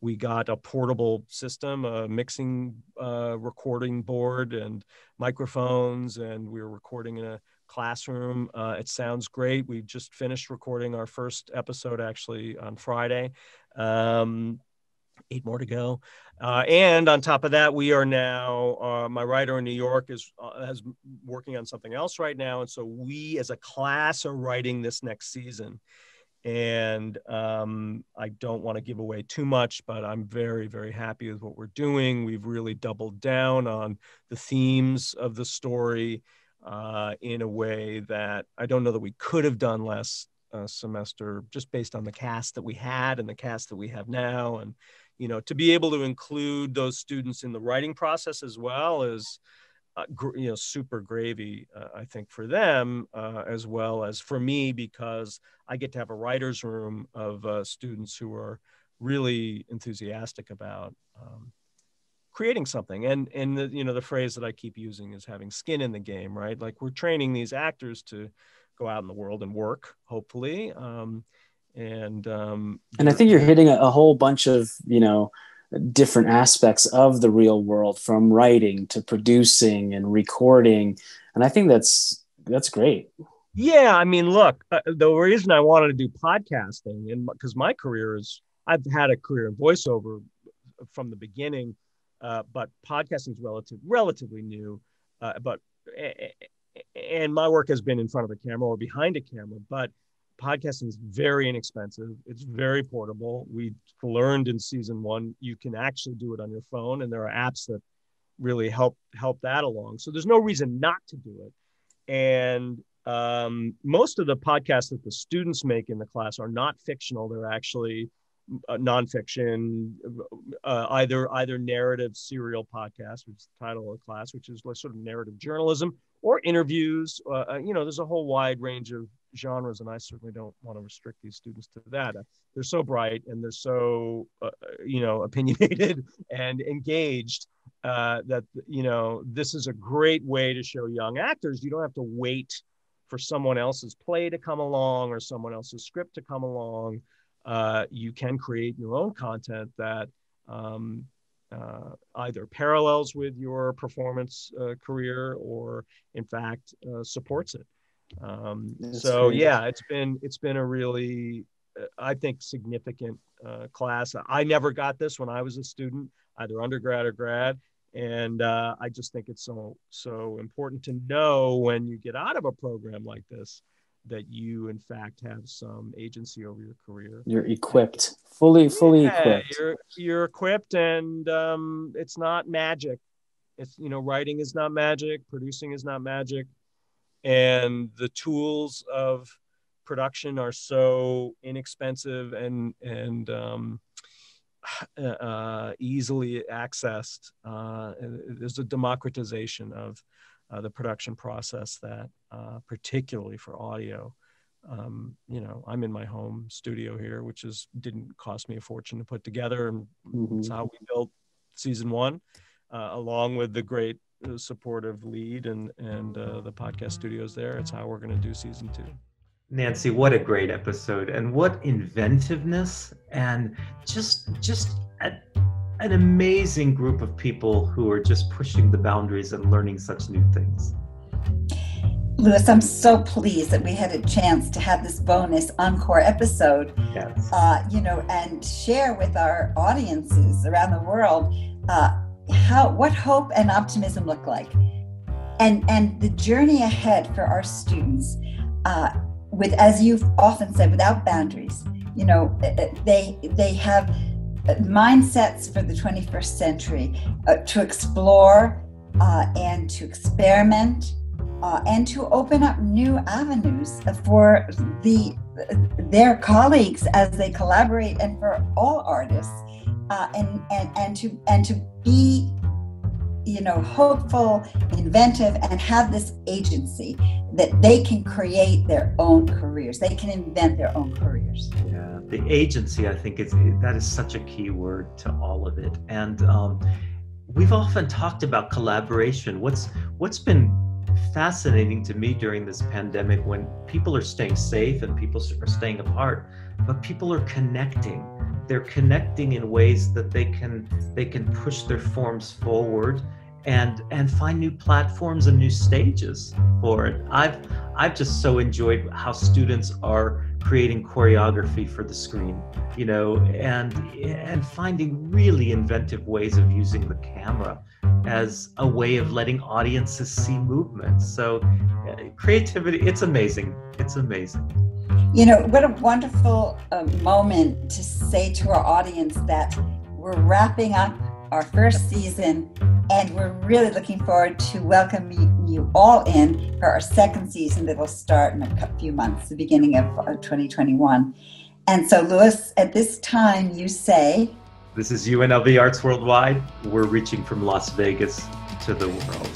we got a portable system, a mixing recording board and microphones, and we were recording in a classroom. It sounds great. We just finished recording our first episode actually on Friday. 8 more to go. And on top of that, we are now, my writer in New York is working on something else right now. And so we as a class are writing this next season. And I don't want to give away too much, but I'm very, very happy with what we're doing. We've really doubled down on the themes of the story in a way that I don't know that we could have done last semester, just based on the cast that we had and the cast that we have now. And to be able to include those students in the writing process as well is, super gravy, I think, for them as well as for me, because I get to have a writer's room of students who are really enthusiastic about creating something. And the phrase that I keep using is having skin in the game, right? Like we're training these actors to go out in the world and work, hopefully. And I think you're hitting a whole bunch of, different aspects of the real world, from writing to producing and recording. And I think that's great. Yeah. I mean, look, the reason I wanted to do podcasting, and because my career I've had a career in voiceover from the beginning, but podcasting is relatively new, and my work has been in front of a camera or behind a camera, but podcasting is very inexpensive. It's very portable. We learned in season 1, you can actually do it on your phone, and there are apps that really help that along. So there's no reason not to do it. And most of the podcasts that the students make in the class are not fictional. They're actually nonfiction, either narrative serial podcast, which is the title of the class, which is sort of narrative journalism, or interviews. There's a whole wide range of genres, and I certainly don't want to restrict these students to that. They're so bright and they're so opinionated and engaged that this is a great way to show young actors. You don't have to wait for someone else's play to come along or someone else's script to come along. You can create your own content that either parallels with your performance career or, in fact, supports it. Yeah, it's been a really, I think, significant class. I never got this when I was a student, either undergrad or grad. And I just think it's so important to know when you get out of a program like this that you, in fact, have some agency over your career. You're equipped, fully equipped. You're equipped, and it's not magic. It's, writing is not magic, producing is not magic, and the tools of production are so inexpensive and easily accessed. There's a democratization of the production process that, particularly for audio, I'm in my home studio here, which didn't cost me a fortune to put together, and it's how we built season 1, along with the great supportive lead and the podcast studios there. It's how we're going to do season 2. Nancy, what a great episode, and what inventiveness, and just an amazing group of people who are just pushing the boundaries and learning such new things. Louis, I'm so pleased that we had a chance to have this bonus encore episode, yes. And share with our audiences around the world what hope and optimism look like, and the journey ahead for our students. With, as you've often said, without boundaries. They have mindsets for the 21st century to explore and to experiment and to open up new avenues for their colleagues as they collaborate, and for all artists, and to be hopeful, inventive, and have this agency that they can create their own careers. They can invent their own careers. Yeah, the agency, I think, that is such a key word to all of it. And we've often talked about collaboration. What's been fascinating to me during this pandemic, when people are staying safe and people are staying apart, but people are connecting. They're connecting in ways that they can push their forms forward and find new platforms and new stages for it. I've just so enjoyed how students are creating choreography for the screen, and finding really inventive ways of using the camera as a way of letting audiences see movement. So creativity, it's amazing. It's amazing. What a wonderful moment to say to our audience that we're wrapping up our first season, and we're really looking forward to welcoming you all in for our second season that will start in a few months, the beginning of 2021. And so, Louis, at this time, you say... This is UNLV Arts Worldwide. We're reaching from Las Vegas to the world.